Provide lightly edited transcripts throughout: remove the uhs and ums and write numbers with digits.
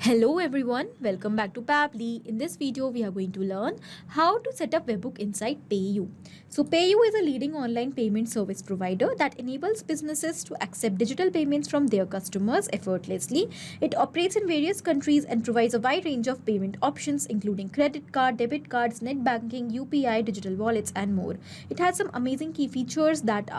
Hello everyone, welcome back to Pabbly. In this video, we are going to learn how to set up Webhook inside PayU. So PayU is a leading online payment service provider that enables businesses to accept digital payments from their customers effortlessly. It operates in various countries and provides a wide range of payment options including credit card, debit cards, net banking, UPI, digital wallets and more. It has some amazing key features that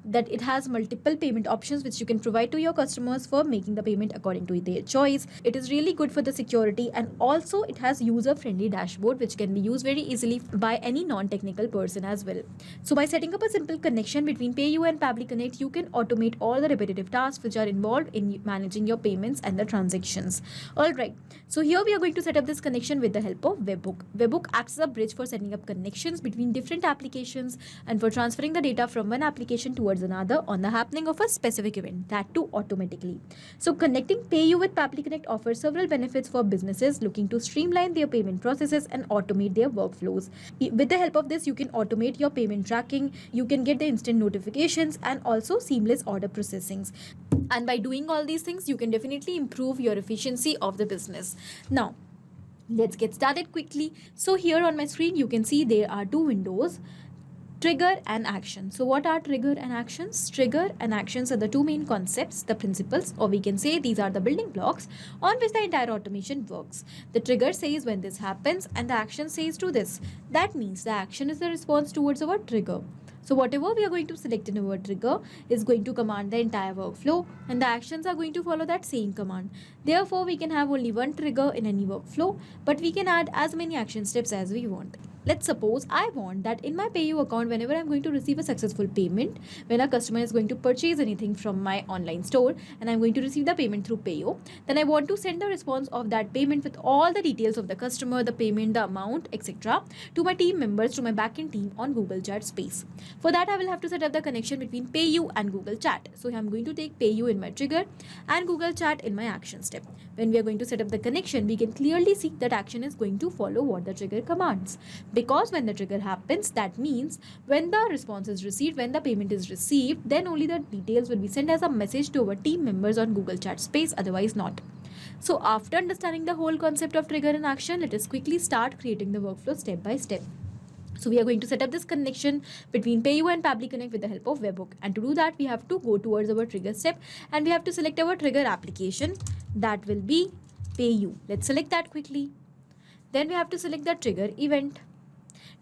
it has multiple payment options which you can provide to your customers for making the payment according to their choice. It is really good for the security, and also it has user-friendly dashboard which can be used very easily by any non-technical person as well. So by setting up a simple connection between PayU and Pabbly Connect, you can automate all the repetitive tasks which are involved in managing your payments and the transactions. Alright, so here we are going to set up this connection with the help of Webhook. Webhook acts as a bridge for setting up connections between different applications and for transferring the data from one application towards another on the happening of a specific event, that too automatically. So connecting PayU with Pabbly Connect offers several benefits for businesses looking to streamline their payment processes and automate their workflows. With the help of this, you can automate your payment tracking, you can get the instant notifications and also seamless order processings. And by doing all these things, you can definitely improve your efficiency of the business. Now, let's get started quickly. So here on my screen, you can see there are two windows. Trigger and action. So what are trigger and actions? Trigger and actions are the two main concepts, the principles, or we can say these are the building blocks on which the entire automation works. The trigger says when this happens and the action says do this. That means the action is the response towards our trigger. So whatever we are going to select in our trigger is going to command the entire workflow, and the actions are going to follow that same command. Therefore, we can have only one trigger in any workflow, but we can add as many action steps as we want. Let's suppose I want that in my PayU account, whenever I'm going to receive a successful payment, when a customer is going to purchase anything from my online store and I'm going to receive the payment through PayU, then I want to send the response of that payment with all the details of the customer, the payment, the amount, etc. to my team members, to my backend team on Google Chat space. For that, I will have to set up the connection between PayU and Google Chat. So I'm going to take PayU in my trigger and Google Chat in my action step. When we are going to set up the connection, we can clearly see that action is going to follow what the trigger commands. Because when the trigger happens, that means when the response is received, when the payment is received, then only the details will be sent as a message to our team members on Google Chat space, otherwise not. So after understanding the whole concept of trigger and action, let us quickly start creating the workflow step by step. So we are going to set up this connection between PayU and Pabbly Connect with the help of Webhook. And to do that, we have to go towards our trigger step and we have to select our trigger application. That will be PayU. Let's select that quickly. Then we have to select the trigger event.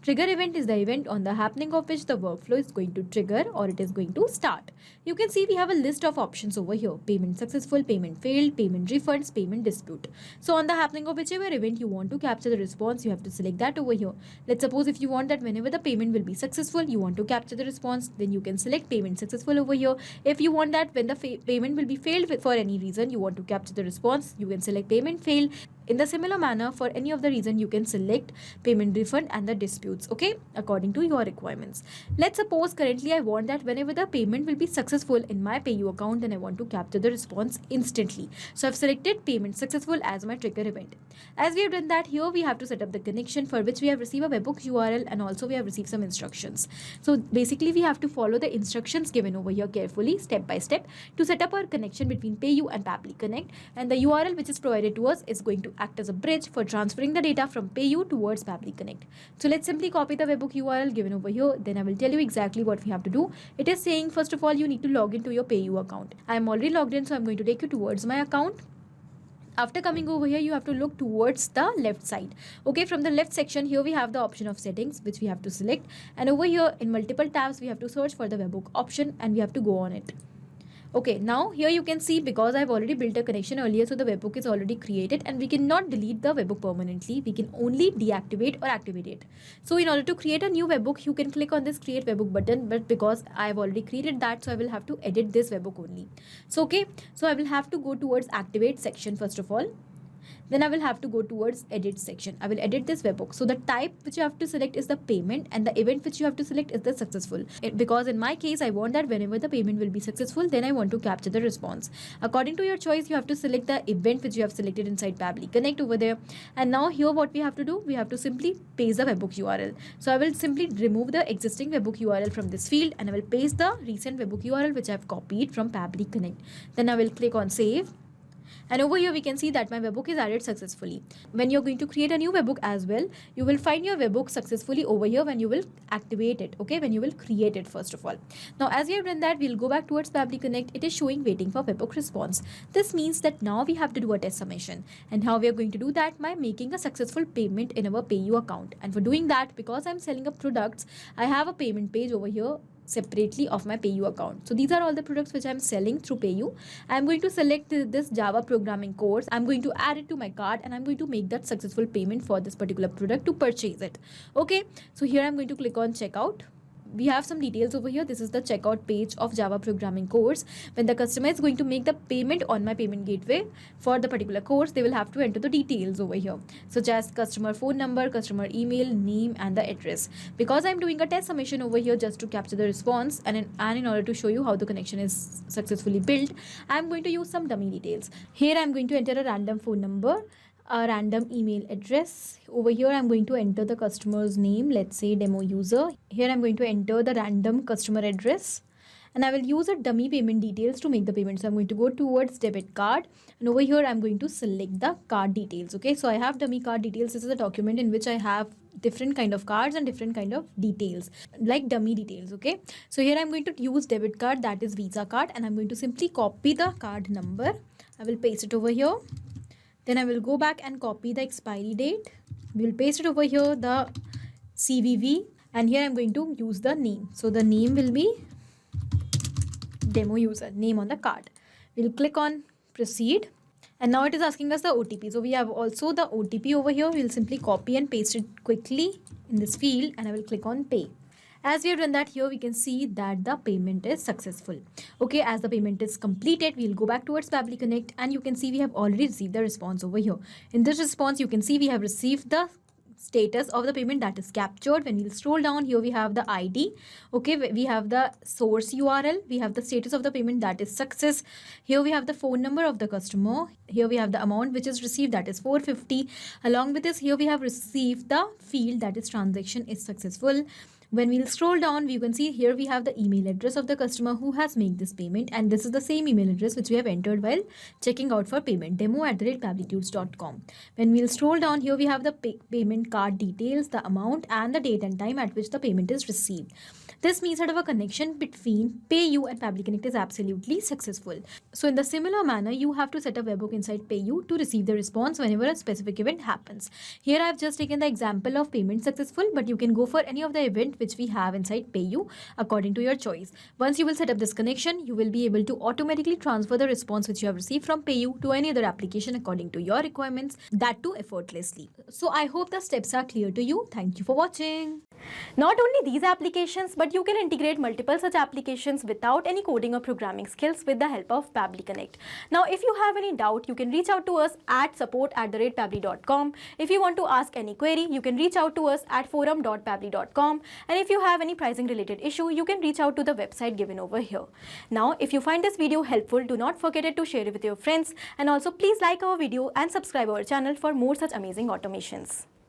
Trigger event is the event on the happening of which the workflow is going to trigger or it is going to start. You can see we have a list of options over here. Payment successful, payment failed, payment refunds, payment dispute. So on the happening of whichever event you want to capture the response, you have to select that over here. Let's suppose if you want that whenever the payment will be successful, you want to capture the response, then you can select payment successful over here. If you want that when the payment will be failed for any reason, you want to capture the response, you can select payment fail. In the similar manner, for any of the reason, you can select payment refund and the disputes, okay, according to your requirements. Let's suppose currently I want that whenever the payment will be successful in my PayU account, then I want to capture the response instantly. So I've selected payment successful as my trigger event. As we have done that, here we have to set up the connection for which we have received a webhook URL and also we have received some instructions. So basically we have to follow the instructions given over here carefully, step by step, to set up our connection between PayU and Pabbly Connect, and the URL which is provided to us is going to act as a bridge for transferring the data from PayU towards Pabbly Connect. So let's simply copy the webhook URL given over here. Then I will tell you exactly what we have to do. It is saying first of all you need to log into your PayU account. I am already logged in, so I'm going to take you towards my account. After coming over here, you have to look towards the left side. Okay, from the left section, here we have the option of settings, which we have to select. And over here in multiple tabs, we have to search for the webhook option and we have to go on it. Okay, now here you can see because I've already built a connection earlier, so the webhook is already created and we cannot delete the webhook permanently. We can only deactivate or activate it. So in order to create a new webhook, you can click on this create webhook button, but because I've already created that, so I will have to edit this webhook only. So okay, so I will have to go towards activate section first of all. Then I will have to go towards edit section. I will edit this webhook. So the type which you have to select is the payment and the event which you have to select is the successful. Because in my case, I want that whenever the payment will be successful, then I want to capture the response. According to your choice, you have to select the event which you have selected inside Pabbly Connect over there. And now here what we have to do, we have to simply paste the webhook URL. So I will simply remove the existing webhook URL from this field and I will paste the recent webhook URL which I have copied from Pabbly Connect. Then I will click on save. And over here we can see that my webhook is added successfully. When you're going to create a new webhook as well, you will find your webhook successfully over here when you will activate it, okay, when you will create it first of all. Now as we have done that, we'll go back towards Pabbly Connect. It is showing waiting for webhook response. This means that now we have to do a test submission. And how we are going to do that? By making a successful payment in our PayU account. And for doing that, because I'm selling up products, I have a payment page over here separately of my PayU account. So these are all the products which I'm selling through PayU. I'm going to select this Java programming course. I'm going to add it to my cart and I'm going to make that successful payment for this particular product to purchase it. Okay, so here I'm going to click on checkout. We have some details over here. This is the checkout page of Java programming course. When the customer is going to make the payment on my payment gateway for the particular course, they will have to enter the details over here, such as customer phone number, customer email, name, and the address. Because I'm doing a test submission over here just to capture the response and in order to show you how the connection is successfully built, I'm going to use some dummy details. Here I'm going to enter a random phone number, a random email address. Over here I'm going to enter the customer's name, let's say demo user. Here I'm going to enter the random customer address and I will use a dummy payment details to make the payment. So I'm going to go towards debit card and over here I'm going to select the card details. Okay, so I have dummy card details. This is a document in which I have different kind of cards and different kind of details like dummy details. Okay, so here I'm going to use debit card, that is Visa card, and I'm going to simply copy the card number. I will paste it over here. Then I will go back and copy the expiry date. We'll paste it over here, the CVV, and here I'm going to use the name. So the name will be demo user, name on the card. We'll click on proceed. And now it is asking us the OTP. So we have also the OTP over here. We'll simply copy and paste it quickly in this field and I will click on pay. As we have done that, here we can see that the payment is successful. Okay, as the payment is completed, we'll go back towards Pabbly Connect and you can see we have already received the response over here. In this response, you can see we have received the status of the payment, that is captured. When we'll scroll down, here we have the ID. Okay, we have the source URL. We have the status of the payment, that is success. Here we have the phone number of the customer. Here we have the amount which is received, that is 450. Along with this, here we have received the field, that is transaction is successful. When we'll scroll down, we can see here we have the email address of the customer who has made this payment, and this is the same email address which we have entered while checking out for payment, demo@pabblytudes.com. When we'll scroll down, here we have the payment card details, the amount, and the date and time at which the payment is received. This means that our connection between PayU and Pabbly Connect is absolutely successful. So in the similar manner, you have to set a webhook inside PayU to receive the response whenever a specific event happens. Here I've just taken the example of payment successful, but you can go for any of the event which we have inside PayU according to your choice. Once you will set up this connection, you will be able to automatically transfer the response which you have received from PayU to any other application according to your requirements, that too effortlessly. So I hope the steps are clear to you. Thank you for watching. Not only these applications, but you can integrate multiple such applications without any coding or programming skills with the help of Pabbly Connect. Now, if you have any doubt, you can reach out to us at support@pabbly.com. If you want to ask any query, you can reach out to us at forum.pabbly.com. And if you have any pricing related issue, you can reach out to the website given over here. Now, if you find this video helpful, do not forget to share it with your friends. And also please like our video and subscribe our channel for more such amazing automations.